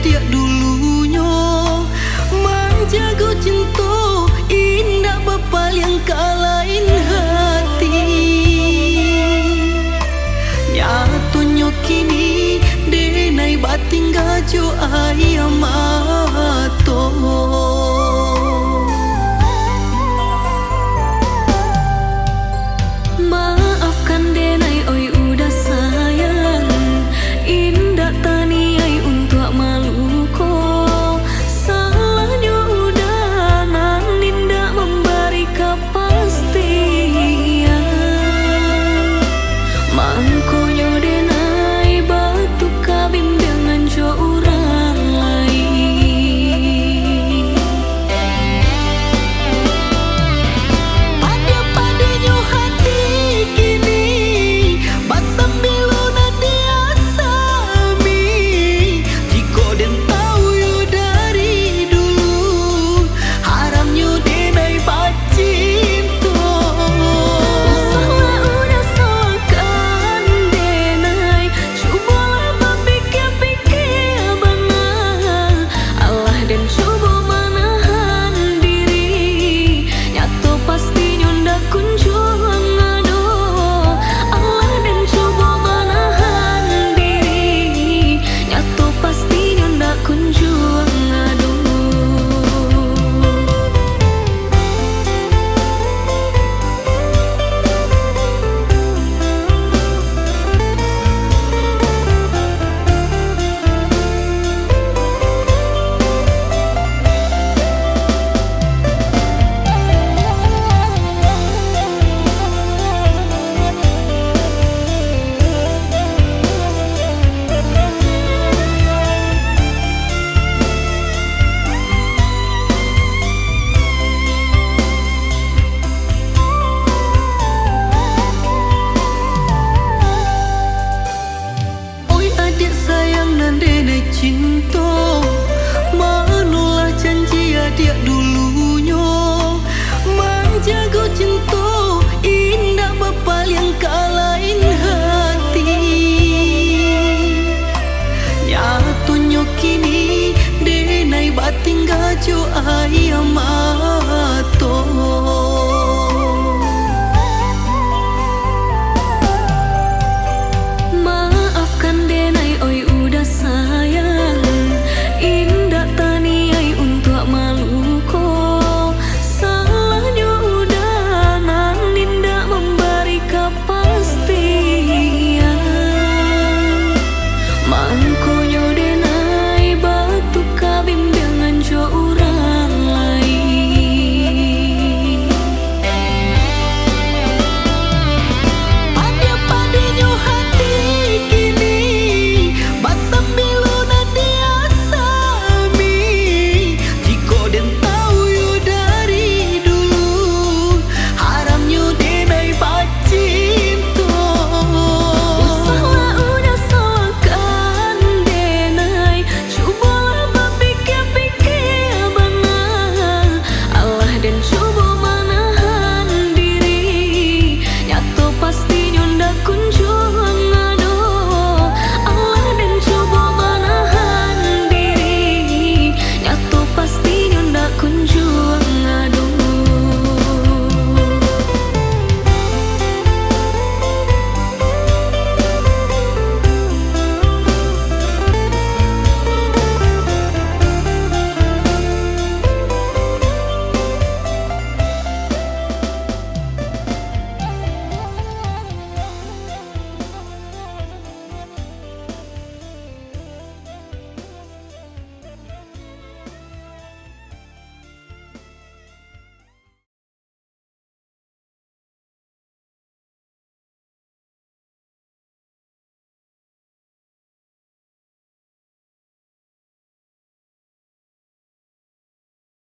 dia dulunya menjaga cinta indah bapa yang kalain hati. Nyatunya kini denai bating gajo ayam mato. Maafkan denai oi udah sayang, indah tani ai untuk maluko. Salahnya udah nan indah memberi kepastian. Mangkonyo denai batu kabim dengan jo orang lain. Pada-padanya hati kini basambil nadia sami. Jika den tahu yo dari dulu haramnya denai bacinto. Salah udah salahkan denai, cobalah berpikir-pikir benar. Allah dan coba menahan diri, nyata pastinya ndak kunjung ngado. Allah dan coba menahan diri, nyata pastinya ndak kunjung ngado. Oi adik sayang nan denai cinta, manulah janji adik dulunya menjaga cinta indah bapa yang kalain hati. Nyatunya kini denai bating gajo ayam